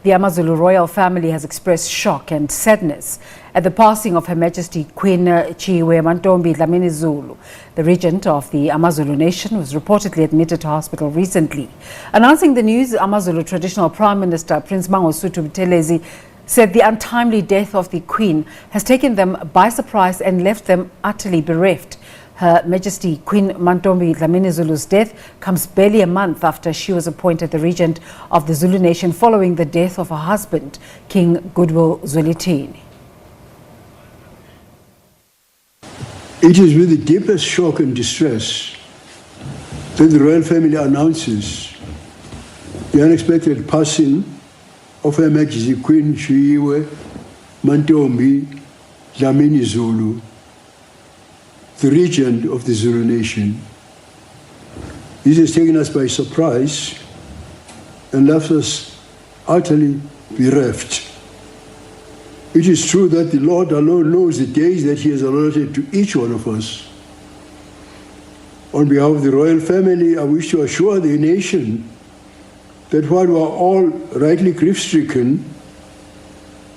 The AmaZulu Royal family has expressed shock and sadness at the passing of Her Majesty Queen Shiyiwe Mantfombi Dlamini Zulu. The regent of the AmaZulu nation was reportedly admitted to hospital recently. Announcing the news, AmaZulu traditional Prime Minister Prince Mangosuthu Buthelezi said the untimely death of the Queen has taken them by surprise and left them utterly bereft. Her Majesty Queen Mantfombi Dlamini Zulu's death comes barely a month after she was appointed the regent of the Zulu nation following the death of her husband, King Goodwill Zwelithini. It is with the deepest shock and distress that the royal family announces the unexpected passing of Her Majesty Queen Shiyiwe Mantfombi Dlamini Zulu, the regent of the Zulu nation. This has taken us by surprise and left us utterly bereft. It is true that the Lord alone knows the days that He has allotted to each one of us. On behalf of the royal family, I wish to assure the nation that while we are all rightly grief-stricken,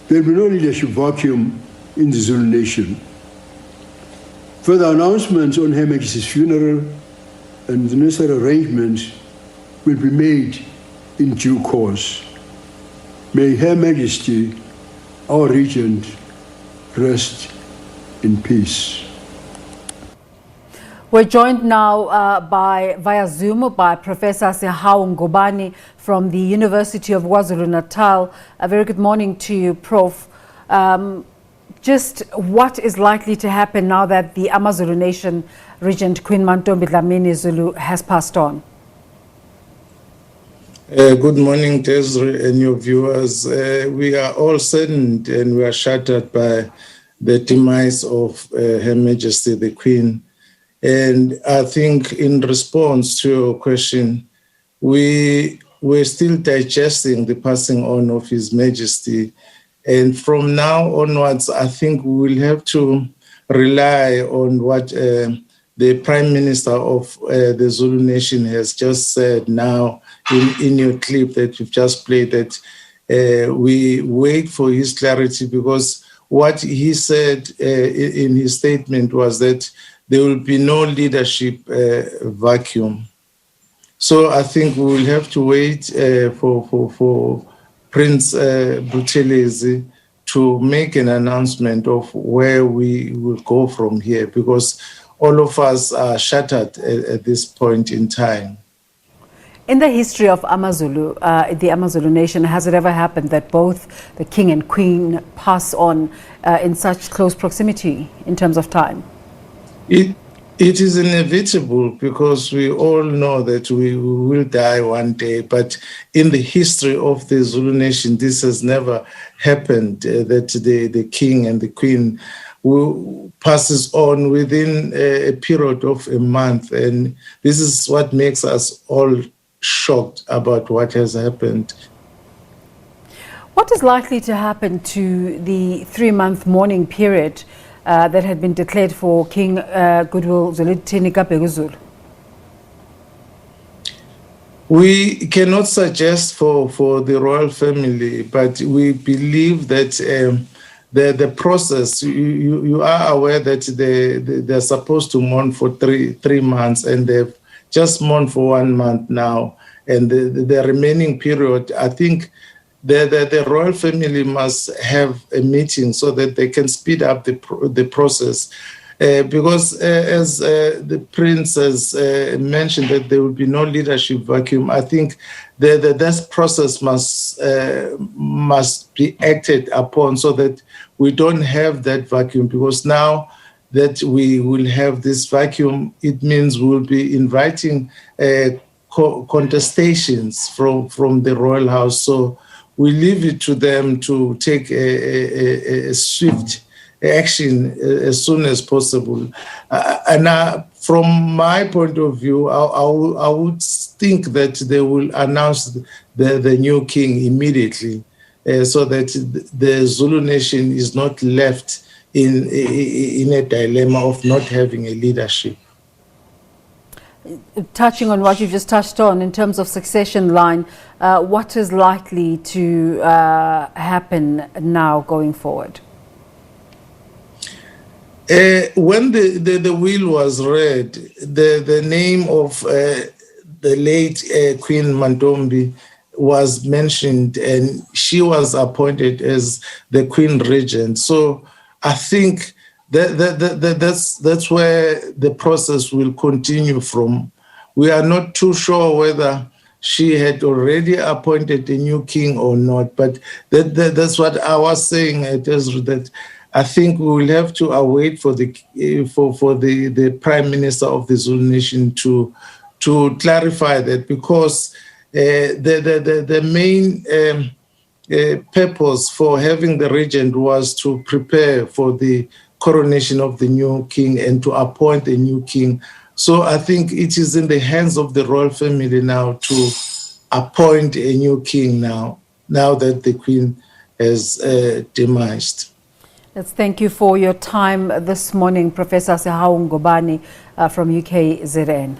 there will be no leadership vacuum in the Zulu nation. Further announcements on Her Majesty's funeral and the necessary arrangements will be made in due course. May Her Majesty, our regent, rest in peace. We're joined now via Zoom by Professor Sihawu Ngubane from the University of KwaZulu-Natal. A very good morning to you, Prof. Just what is likely to happen now that the AmaZulu nation regent Queen Mantfombi Dlamini Zulu has passed on? Good morning, Desiree and your viewers. We are all saddened and we are shattered by the demise of Her Majesty the Queen. And I think in response to your question, we're still digesting the passing on of His Majesty. And from now onwards, I think we will have to rely on what the Prime Minister of the Zulu nation has just said now in your clip that you've just played, that we wait for his clarity, because what he said in his statement was that there will be no leadership vacuum. So I think we will have to wait for Prince Buthelezi to make an announcement of where we will go from here, because all of us are shattered at this point in time. In the history of AmaZulu, the AmaZulu nation, has it ever happened that both the king and queen pass on in such close proximity in terms of time? It is inevitable, because we all know that we will die one day. But in the history of the Zulu nation, this has never happened, that the king and the queen passes on within a period of a month. And this is what makes us all shocked about what has happened. What is likely to happen to the 3-month mourning period that had been declared for King Goodwill Zwelithini Zulu? We cannot suggest for the royal family, but we believe that the process, you are aware that they're supposed to mourn for three months, and they've just mourned for 1 month now. And the remaining period, I think the royal family must have a meeting so that they can speed up the process. Because as the prince has mentioned that there will be no leadership vacuum, I think this process must be acted upon so that we don't have that vacuum. Because now that we will have this vacuum, it means we'll be inviting contestations from the royal house. So we leave it to them to take a swift action as soon as possible. From my point of view, I would think that they will announce the new king immediately, so that the Zulu nation is not left in a dilemma of not having a leadership. touching on what you've just touched on in terms of succession line, what is likely to happen now going forward? When the will was read, the name of the late Queen Mantfombi was mentioned, and she was appointed as the Queen Regent. So I think that's where the process will continue from. We are not too sure whether she had already appointed a new king or not, but that's what I was saying, that I think we will have to await for the Prime Minister of the Zulu Nation to clarify that, because the main purpose for having the regent was to prepare for the coronation of the new king and to appoint a new king. So I think it is in the hands of the royal family now to appoint a new king now that the queen has demised. Let's thank you for your time this morning, Professor Sihawu Ngubane from UKZN.